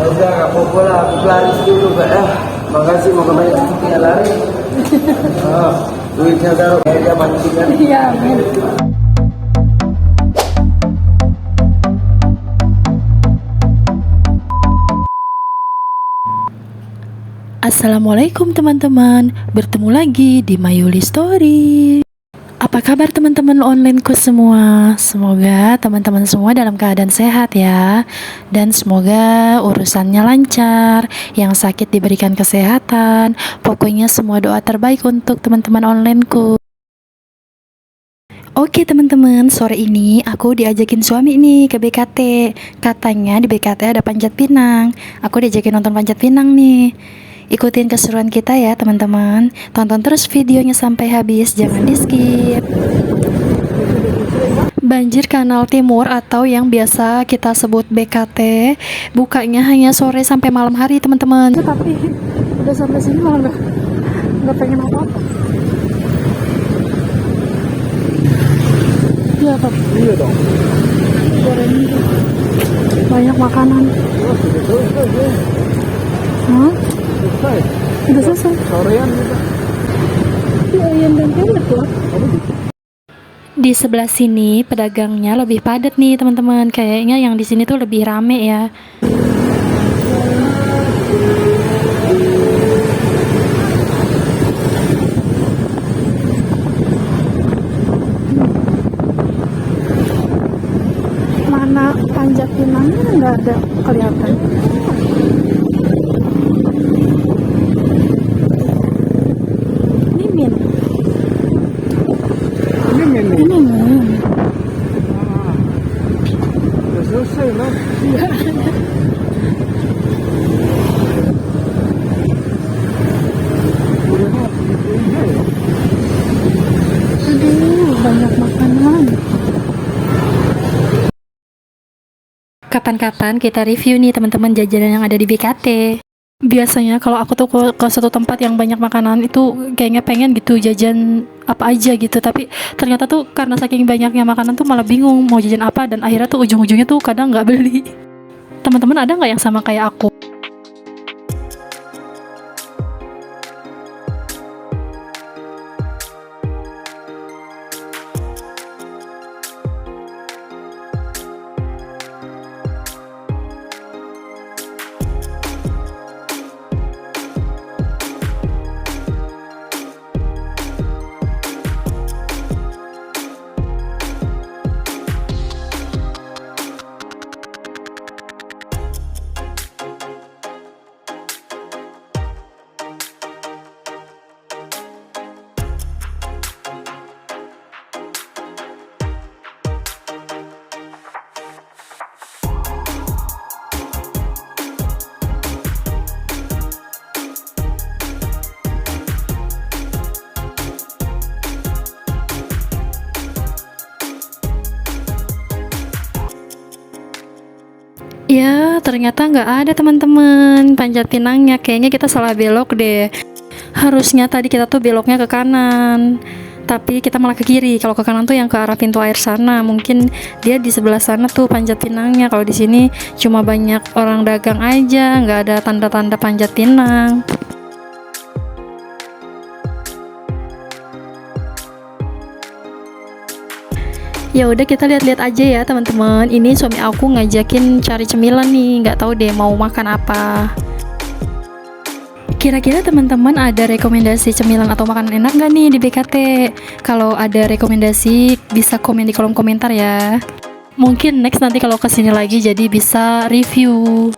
Udah, nggak apa-apa lah, aku lari dulu, Pak. Makasih, mau kembali ya lari. Duitnya taruh kayak mati kan. Iya, amin. Assalamualaikum teman-teman, bertemu lagi di Mayuli Story. Apa kabar teman-teman onlineku semua? Semoga teman-teman semua dalam keadaan sehat ya. Dan semoga urusannya lancar, yang sakit diberikan kesehatan. Pokoknya semua doa terbaik untuk teman-teman onlineku. Oke teman-teman, sore ini aku diajakin suami nih ke BKT. Katanya di BKT ada panjat pinang. Aku diajakin nonton panjat pinang nih. Ikutin keseruan kita ya teman-teman. Tonton terus videonya sampai habis, jangan di skip. Banjir Kanal Timur atau yang biasa kita sebut BKT bukanya hanya sore sampai malam hari teman-teman. Tapi udah sampai sini malah nggak pengen apa-apa. Iya Pak. Iya dong. Goreng banyak makanan. Hah? Selesai. Udah selesai. Sorean juga. Iya, ayam dan pendek loh. Di sebelah sini pedagangnya lebih padat nih teman-teman. Kayaknya yang di sini tuh lebih rame ya. Mana panjat pinangnya nggak ada kelihatan. Mimin. Ini. Ini Min. Udah selesai loh. Aduh, banyak makanan. Kapan-kapan kita review nih teman-teman jajanan yang ada di BKT. Biasanya kalau aku tuh ke suatu tempat yang banyak makanan itu kayaknya pengen gitu jajan apa aja gitu, tapi ternyata tuh karena saking banyaknya makanan tuh malah bingung mau jajan apa, dan akhirnya tuh ujung-ujungnya tuh kadang nggak beli. Teman-teman ada nggak yang sama kayak aku? Ya, ternyata nggak ada teman-teman panjat pinangnya. Kayaknya kita salah belok deh. Harusnya tadi kita tuh beloknya ke kanan, tapi kita malah ke kiri. Kalau ke kanan tuh yang ke arah pintu air sana. Mungkin dia di sebelah sana tuh panjat pinangnya. Kalau di sini cuma banyak orang dagang aja, nggak ada tanda-tanda panjat pinang. Ya udah, kita lihat-lihat aja ya teman-teman. Ini suami aku ngajakin cari cemilan nih, nggak tahu deh mau makan apa. Kira-kira teman-teman ada rekomendasi cemilan atau makanan enak nggak nih di BKT? Kalau ada rekomendasi bisa komen di kolom komentar ya. Mungkin next nanti kalau kesini lagi jadi bisa review.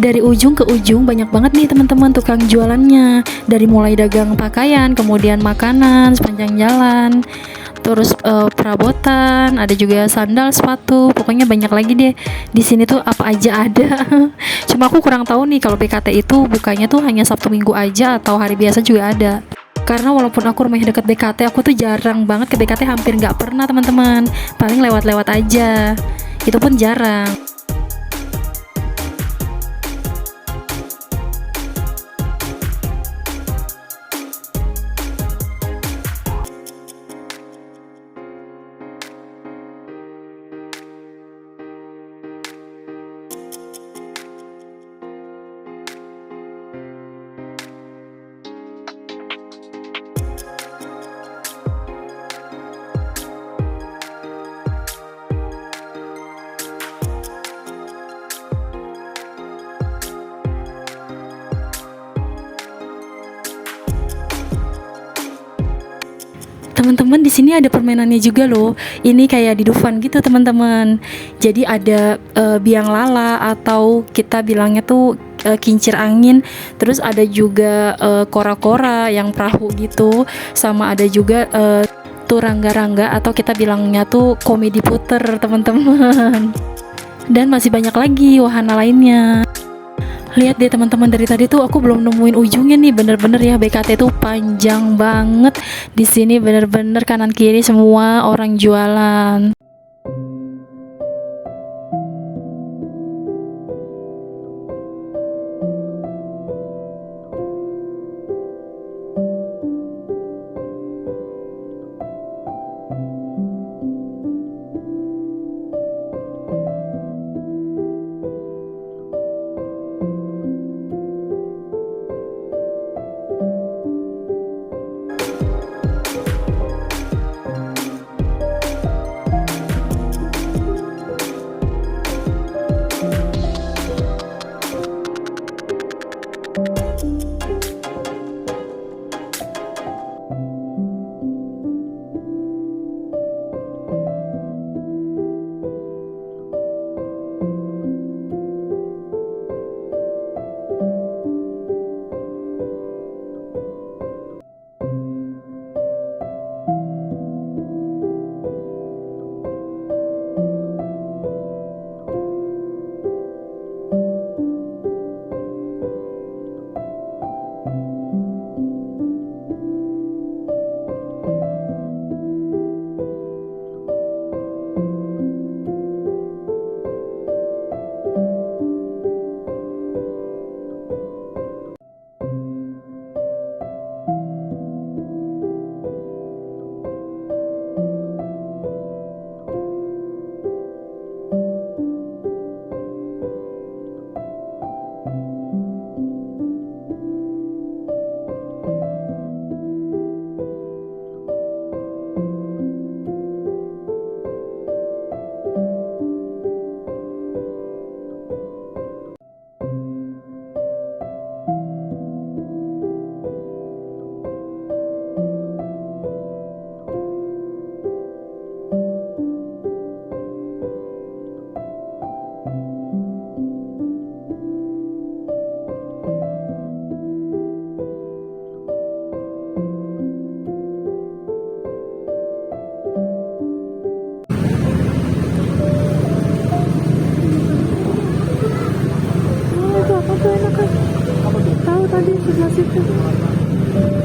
Dari ujung ke ujung banyak banget nih teman-teman tukang jualannya. Dari mulai dagang pakaian, kemudian makanan sepanjang jalan, terus perabotan, ada juga sandal, sepatu, pokoknya banyak lagi deh. Di sini tuh apa aja ada. Cuma aku kurang tahu nih kalau BKT itu bukanya tuh hanya Sabtu Minggu aja atau hari biasa juga ada. Karena walaupun aku rumahnya deket BKT, aku tuh jarang banget ke BKT, hampir nggak pernah teman-teman. Paling lewat-lewat aja. Itu pun jarang. Teman-teman, di sini ada permainannya juga loh. Ini kayak di Dufan gitu teman-teman. Jadi ada biang lala atau kita bilangnya tuh kincir angin. Terus ada juga kora-kora yang perahu gitu. Sama ada juga tuh rangga-rangga atau kita bilangnya tuh komedi puter teman-teman. Dan masih banyak lagi wahana lainnya. Lihat deh teman-teman, dari tadi tuh aku belum nemuin ujungnya nih. Bener-bener ya, BKT tuh panjang banget. Di sini bener-bener kanan kiri semua orang jualan.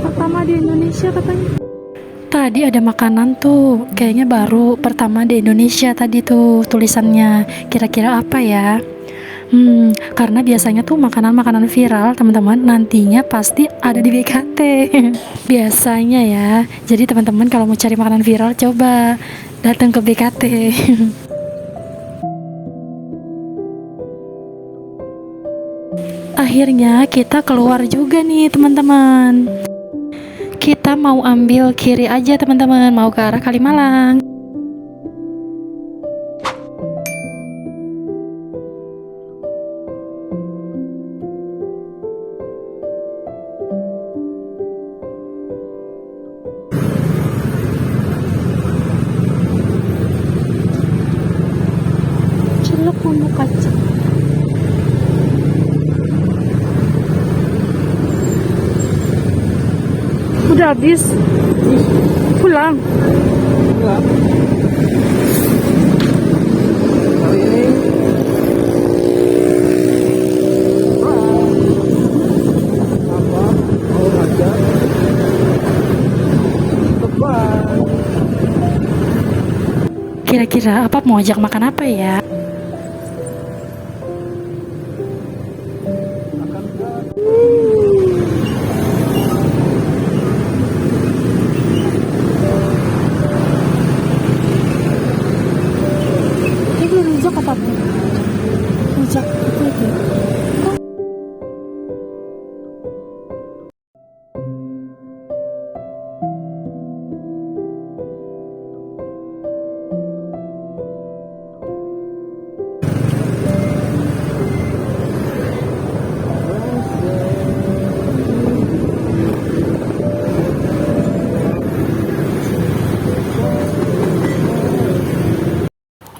Pertama di Indonesia katanya. Tadi ada makanan tuh, kayaknya baru pertama di Indonesia tadi tuh tulisannya. Kira-kira apa ya? Karena biasanya tuh makanan-makanan viral teman-teman nantinya pasti ada di BKT. Biasanya ya. Jadi teman-teman kalau mau cari makanan viral coba datang ke BKT. Akhirnya kita keluar juga nih teman-teman. Kita mau ambil kiri aja teman-teman, mau ke arah Kalimalang. Celuk bumbu kacang. habis. Pulang. Enggak. Kali ini apa? Mau ngajak teman. Kira-kira apa mau ajak makan apa ya? Itu rujak apa? Rujak itu aja.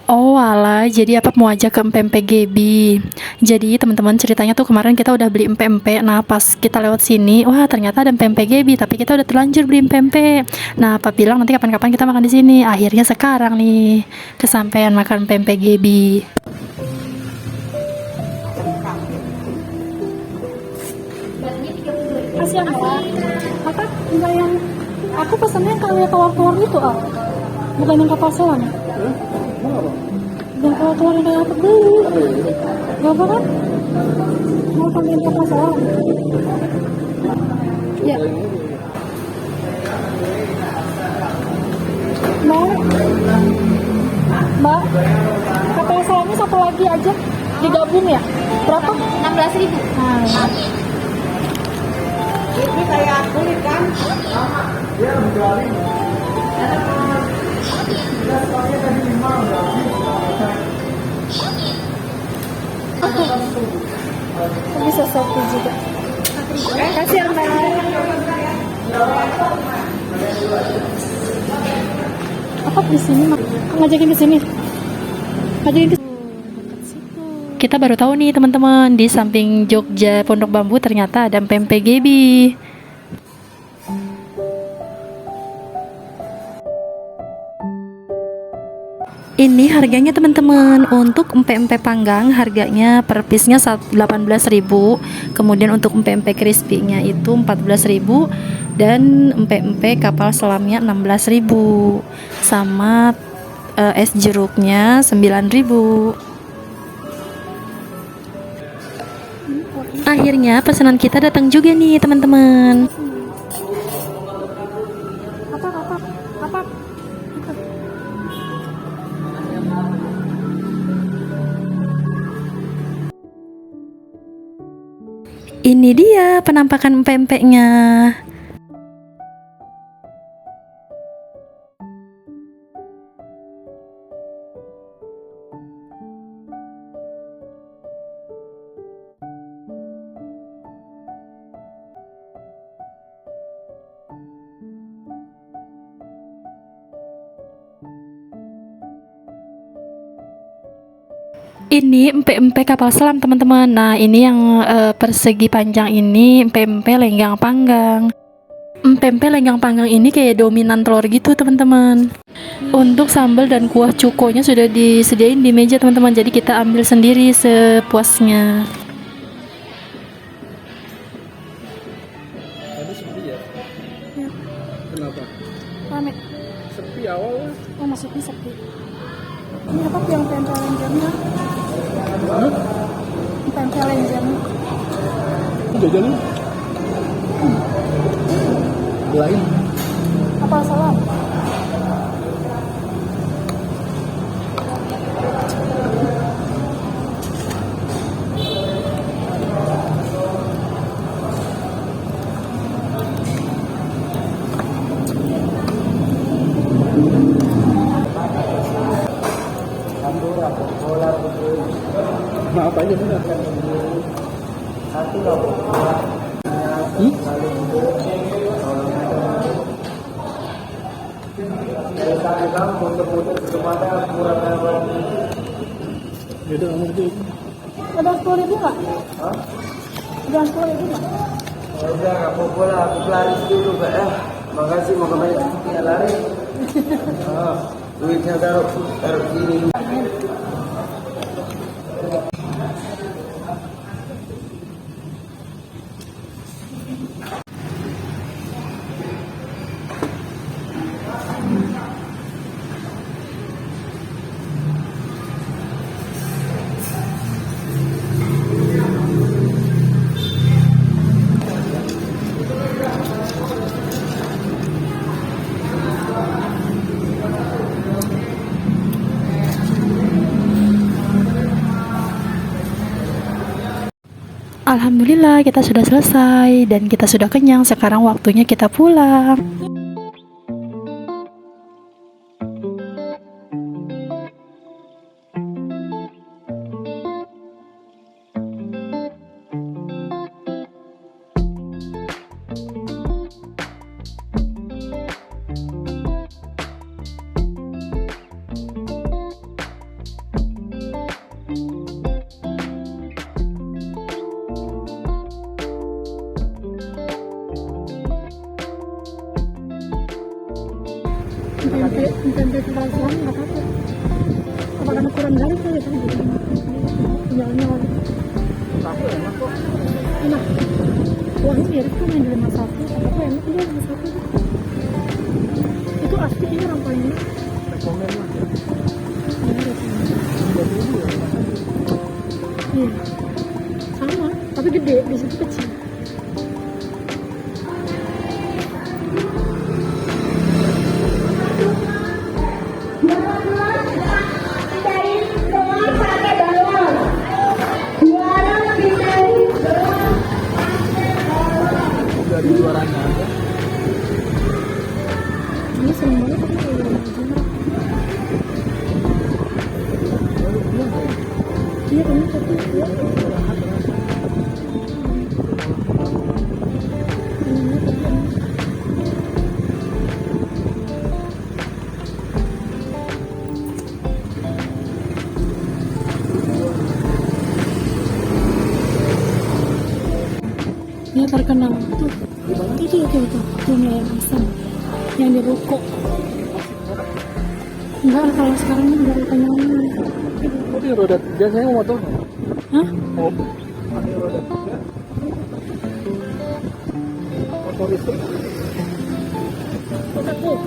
Oh alah, jadi apa mau ajak ke empek-empek Gebi. Jadi teman-teman ceritanya tuh kemarin kita udah beli empek-empek. Nah pas kita lewat sini, wah ternyata ada empek-empek Gebi. Tapi kita udah terlanjur beli empek-empek. Nah Pak bilang nanti kapan-kapan kita makan di sini. Akhirnya sekarang nih kesampaian makan empek-empek Gebi. Kasihan Mbak. Apa? Enggak yang aku pesannya kayak tawar-tawar gitu ah. Bukan yang kapal selam. Yang tawar-tawar yang kayak apa dulu? Gak apa kan? Mau pakai yang kapal selam. Ya. Mbak, kapal selamnya satu lagi aja digabung ya? Berapa? 16.000. Nah, Ini kayak kulit kan? bisa satu juga. Kasih ya Mbak. Apa di sini Mak? Ngajakin ke sini. Ngajakin ke Kita baru tahu nih teman-teman, di samping Jogja Pondok Bambu ternyata ada empek-empek Gebi. Ini harganya teman-teman, untuk empek-empek panggang harganya per piece-nya 18.000. Kemudian untuk empek-empek crispy-nya itu 14.000 dan empek-empek kapal selamnya 16.000. Sama es jeruknya 9.000. Akhirnya pesanan kita datang juga nih teman-teman. Ini dia penampakan empek-empeknya. Ini empek-empek kapal selam teman-teman. Nah ini yang persegi panjang ini empek-empek lenggang panggang. Empek-empek lenggang panggang ini kayak dominan telur gitu teman-teman. Untuk sambal dan kuah cukonya sudah disediain di meja teman-teman. Jadi kita ambil sendiri sepuasnya. Tadi sepi ya? Ya. Kenapa? Rame. Sepi awal. Oh maksudnya sepi. Ini apa yang tempel lenjangnya? Tempel lenjangnya. Jajan lu? Belain. Apa salah? Maaf aja bener. Satu lah. Beda sama itu. Ada 10.000 nggak? Ada 10.000 nggak? Udah nggak apa-apa lah, aku pelaris dulu Pak. makasih moga banyak rezeki ya lari. Oh, duitnya taruh taruh sini. Alhamdulillah kita sudah selesai dan kita sudah kenyang. Sekarang waktunya kita pulang. Intente transform nggak apa-apa. Apa karena kurang garis kali kan? Jalannya Aku enak kok. enak. Uangnya mirip tuh main di 51, tapi aku enak juga 51. Itu asli ini orang paling enak. Rekomen lah. Iya. Sama, tapi gede, di situ kecil. Dari juaranya aja. Ini seneng banget tapi kalau udah juara. Iya kan tapi ya. Dia terkenal tuh. Itu yang asam yang di ruko. Enggak, kalau sekarang ini udah kenyang. Tapi roda 3 saya mau motor. Hah? Oh. Ada roda 3. Motor listrik. Kotaku.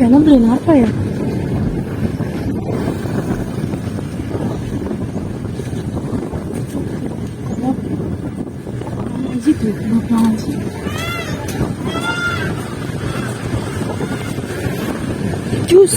Kayaknya beliin apa ya? Aja tuh, kenapa sih? Jus.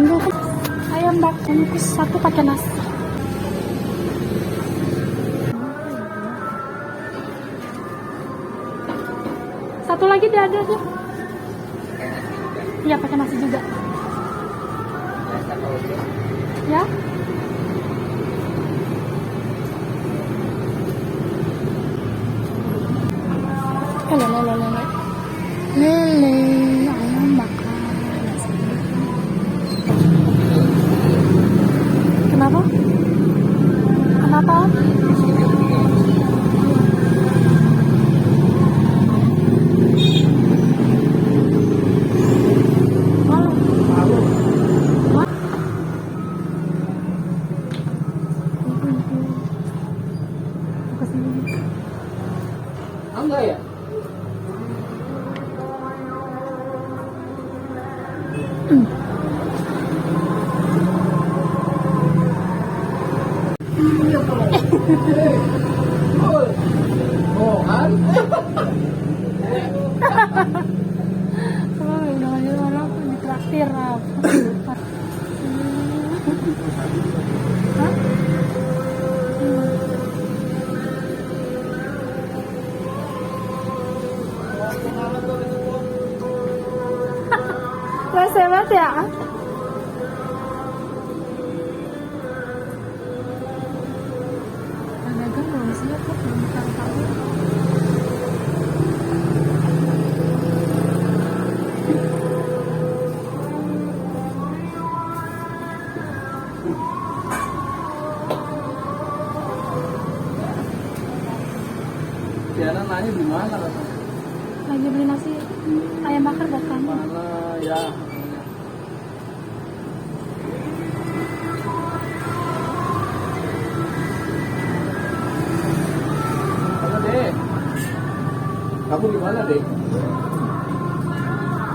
Enggak kan ayam bakar bungkus satu pakai nasi. Satu lagi dia ada tuh. Iya pakai nasi juga. Ya. Lele ayam bakar nasi. Kenapa? Kenapa? Enggak ya? Oh kan? Oh, udah lanjut orang ditraktir lah. Hah? Mas hebat ya? Dagang belum siap kok, belum tahu. Diana nanya di mana katanya? Lagi beli nasi ayam bakar buat kamu. Mana ya? Mana deh? Kamu di mana deh?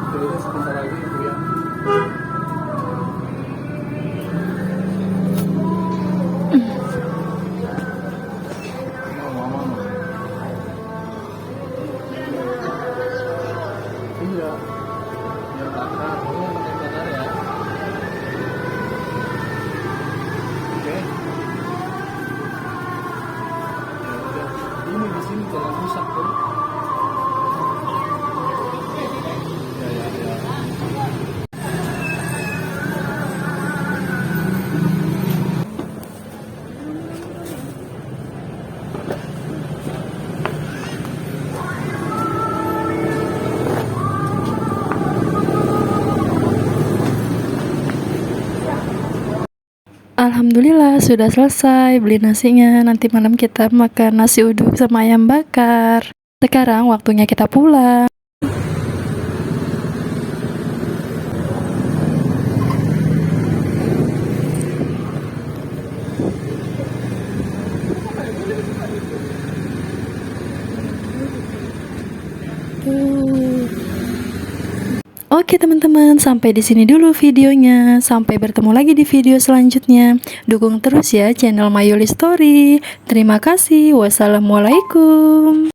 Kayaknya sebentar lagi itu ya. Iya. Biar bakar. Kamu pakai bakar ya. Oke. Ya udah. Ini di sini jangan rusak tuh. Ya ya ya. Alhamdulillah sudah selesai beli nasinya. Nanti malam kita makan nasi uduk sama ayam bakar. Sekarang waktunya kita pulang. Oke teman-teman, sampai di sini dulu videonya. Sampai bertemu lagi di video selanjutnya. Dukung terus ya channel Mayuli Story. Terima kasih. Wassalamualaikum.